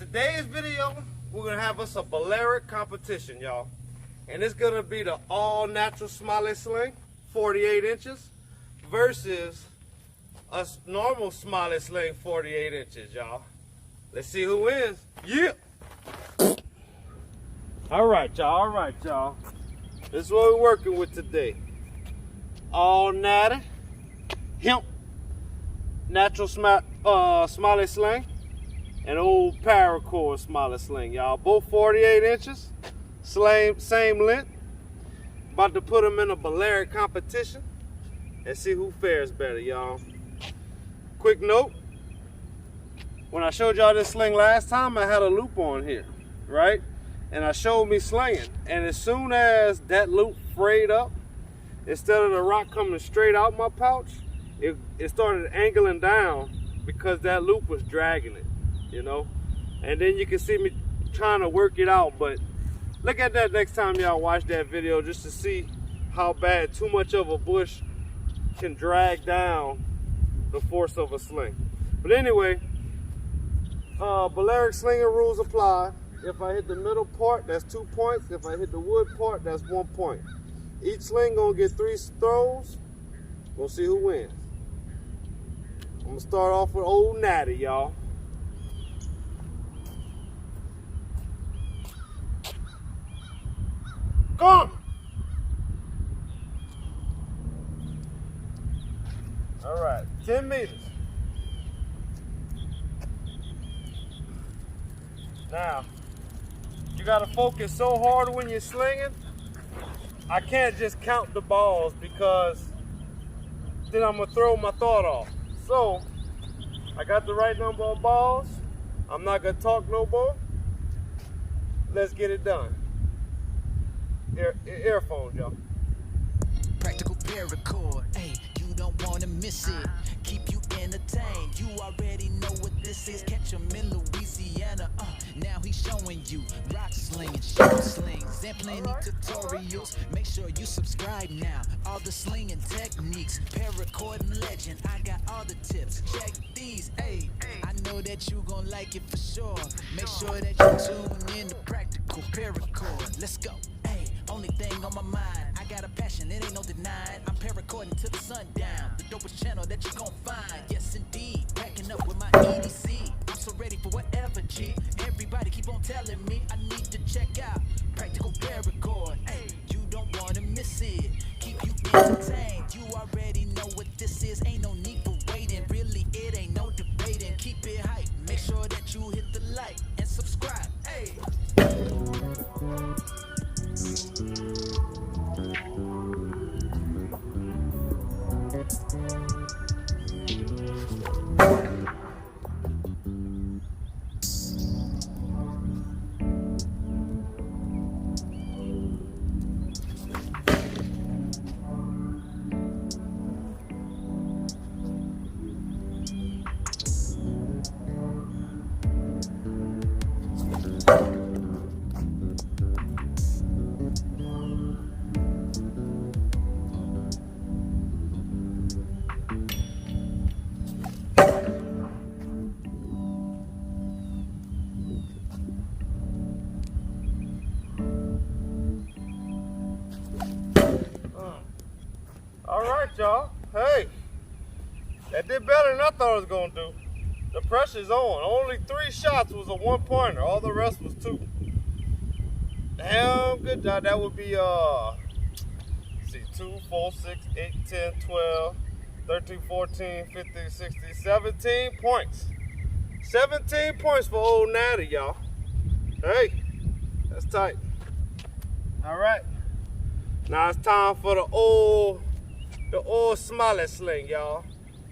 today's video, we're gonna have us a Balearic competition, y'all. And it's gonna be the all-natural Smiling Sling, 48 inches, versus a normal Smiling Sling, 48 inches, y'all. Let's see who wins. Yeah! All right, y'all. This is what we're working with today. All natty, hemp, natural Smiling Sling, and old Paracord Smiling Sling, y'all. Both 48 inches, same length. About to put them in a Balearic competition and see who fares better, y'all. Quick note, when I showed y'all this sling last time, I had a loop on here, right? And I showed me slinging. And as soon as that loop frayed up, instead of the rock coming straight out my pouch, it started angling down because that loop was dragging it, you know? And then you can see me trying to work it out, but look at that next time y'all watch that video just to see how bad too much of a bush can drag down the force of a sling. But anyway, Balearic slinging rules apply. If I hit the middle part, that's 2 points. If I hit the wood part, that's 1 point. Each sling gonna get 3 throws. We'll see who wins. I'm gonna start off with old natty, y'all. Come! All right, 10 meters. Now, you gotta focus so hard when you're slinging. I can't just count the balls because then I'm gonna throw my thought off. So, I got the right number of balls. I'm not gonna talk no more. Let's get it done. Earphones, y'all. Practical paracord, hey, you don't wanna miss it. Keep you entertained, you already know what this is. Catch him in Louisiana, now he's showing you rock slinging, short slings, and plenty tutorials. Make sure you subscribe now, all the slinging techniques, paracord and legend, I got all the tips. Check these, hey, I know that you gon' like it for sure. Make sure that you tune in to practical paracord. Let's go. Only thing on my mind, I got a passion, it ain't no denying. I'm paracording till the sundown, the dopest channel that you gon' find. Yes indeed, packing up with my EDC. I'm so ready for whatever, G. Everybody keep on telling me I need to check out practical paracord. Hey, you don't wanna miss it. Keep you entertained, you already know what this is. Ain't no need for waiting, really it ain't no debating. Keep it hype, make sure that you hit the like and subscribe. Hey. All right, y'all. Hey, that did better than I thought it was gonna do. The pressure's on. Only 3 shots was a 1-pointer. All the rest was 2. Damn good job. That would be let's see, 2, 4, 6, 8, 10, 12, 13, 14, 15, 16, 17 points. 17 points for old natty, y'all. Hey, that's tight. All right. Now it's time for the old Smiling Sling, y'all.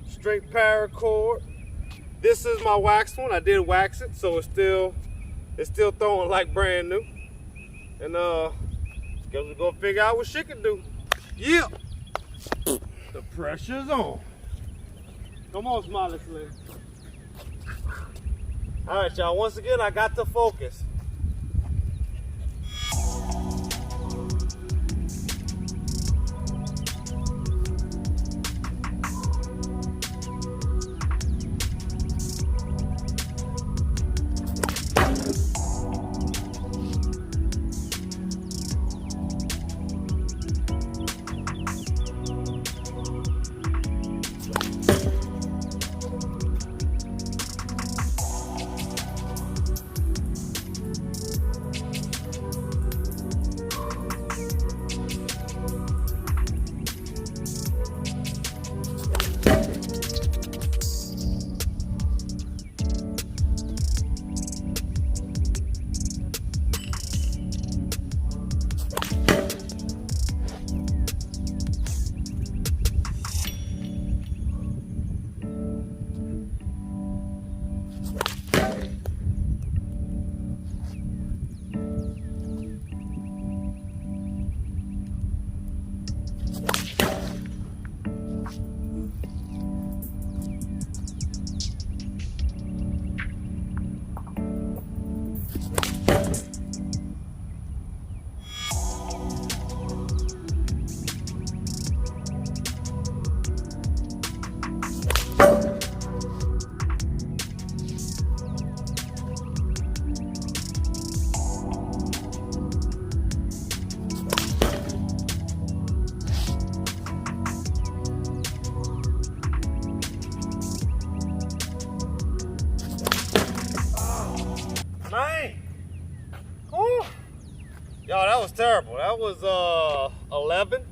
Straight paracord. This is my waxed one. I did wax it, so it's still throwing like brand new. And guess we're gonna figure out what she can do. Yeah. The pressure's on. Come on, Smiling Sling. All right, y'all. Once again, I got to focus. Man, whew. Y'all, that was terrible. That was 11.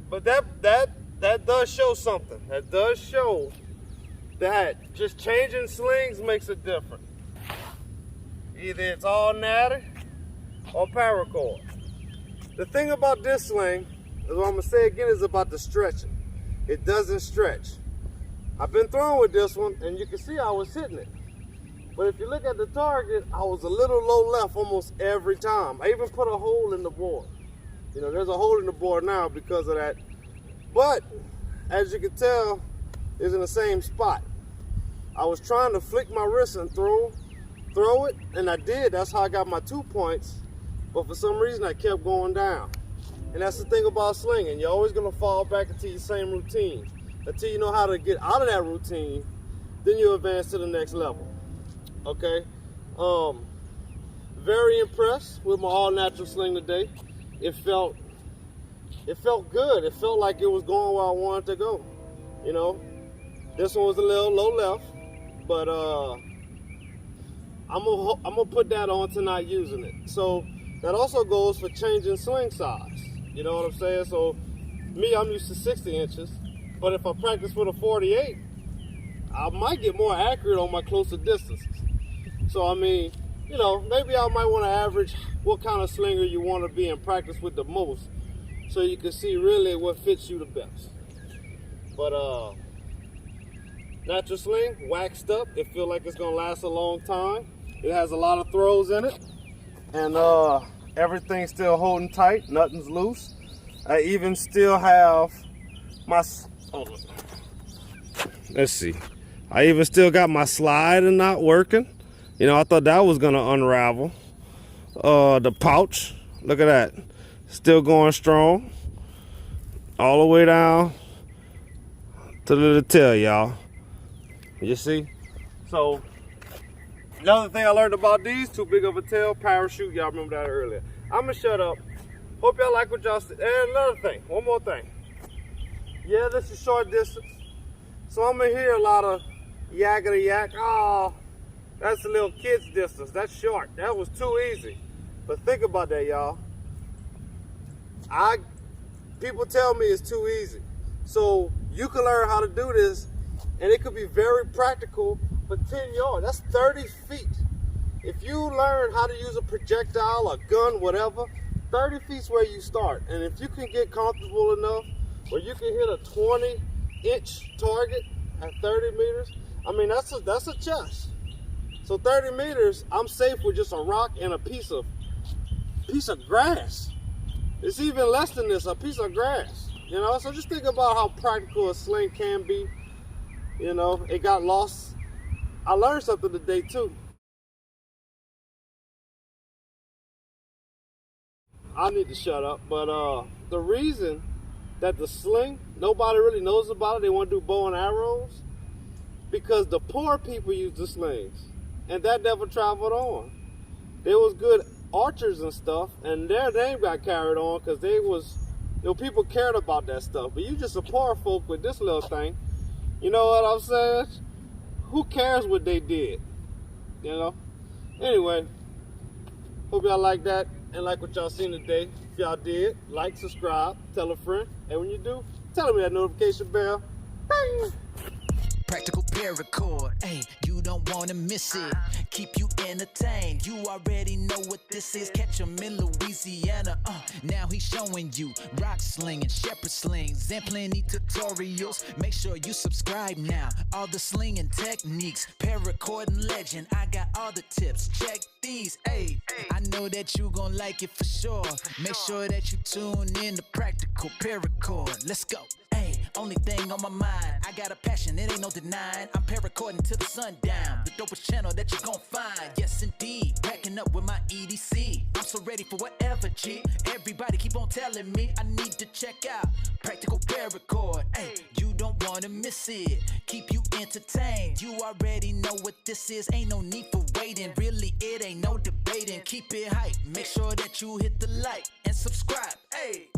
But that does show something. That does show that just changing slings makes a difference. Either it's all natty or paracord. The thing about this sling, is what I'm gonna say again, is about the stretching. It doesn't stretch. I've been throwing with this one, and you can see I was hitting it. But if you look at the target, I was a little low left almost every time. I even put a hole in the board. You know, there's a hole in the board now because of that. But, as you can tell, it's in the same spot. I was trying to flick my wrist and throw it, and I did. That's how I got my 2 points. But for some reason, I kept going down. And that's the thing about slinging. You're always gonna fall back into your same routine. Until you know how to get out of that routine, then you advance to the next level. Okay, very impressed with my all-natural sling today. It felt good. It felt like it was going where I wanted to go. You know, this one was a little low left, but I'm gonna put that on to not using it. So that also goes for changing sling size. You know what I'm saying? So me, I'm used to 60 inches, but if I practice with a 48, I might get more accurate on my closer distances. So, I mean, you know, maybe I might want to average what kind of slinger you want to be and practice with the most so you can see really what fits you the best. But, natural sling, waxed up. It feels like it's going to last a long time. It has a lot of throws in it. And everything's still holding tight. Nothing's loose. I even still have my... let's see. I even still got my slider not working. You know, I thought that was gonna unravel. The pouch, look at that. Still going strong. All the way down to the tail, y'all. You see? So, another thing I learned about these, too big of a tail, parachute. Y'all remember that earlier. I'm gonna shut up. Hope y'all like what y'all see. And another thing, one more thing. Yeah, this is short distance. So I'm gonna hear a lot of yakety yak. Oh, that's a little kid's distance. That's short. That was too easy. But think about that, y'all. People tell me it's too easy. So you can learn how to do this, and it could be very practical for 10 yards. That's 30 feet. If you learn how to use a projectile, a gun, whatever, 30 feet's where you start. And if you can get comfortable enough where you can hit a 20-inch target at 30 meters, I mean, that's a chest. So 30 meters, I'm safe with just a rock and a piece of grass. It's even less than this, a piece of grass. You know, so just think about how practical a sling can be. You know, it got lost. I learned something today too. I need to shut up, but the reason that the sling, nobody really knows about it, they want to do bow and arrows, because the poor people use the slings. And that never traveled on. There was good archers and stuff, and their name got carried on because people cared about that stuff. But you just a poor folk with this little thing. You know what I'm saying? Who cares what they did? You know? Anyway, hope y'all like that and like what y'all seen today. If y'all did, like, subscribe, tell a friend. And when you do, tell them that notification bell. Bang! Practical paracord, ayy, you don't wanna miss it. Keep you entertained, you already know what this is. Catch him in Louisiana, now he's showing you rock slinging, shepherd slings, and plenty tutorials. Make sure you subscribe now, all the slinging techniques, paracord and legend, I got all the tips, check these, ayy. I know that you gon' like it for sure. Make sure that you tune in to Practical Paracord, let's go, ayy. only thing on my mind. I got a passion, it ain't no denying. I'm paracording till the sundown. The dopest channel that you gon' find. Yes, indeed. Packing up with my EDC. I'm so ready for whatever, G. Everybody keep on telling me I need to check out Practical Paracord. Hey, you don't wanna miss it. Keep you entertained. You already know what this is. Ain't no need for waiting. Really, it ain't no debating. Keep it hype. Make sure that you hit the like and subscribe. Hey.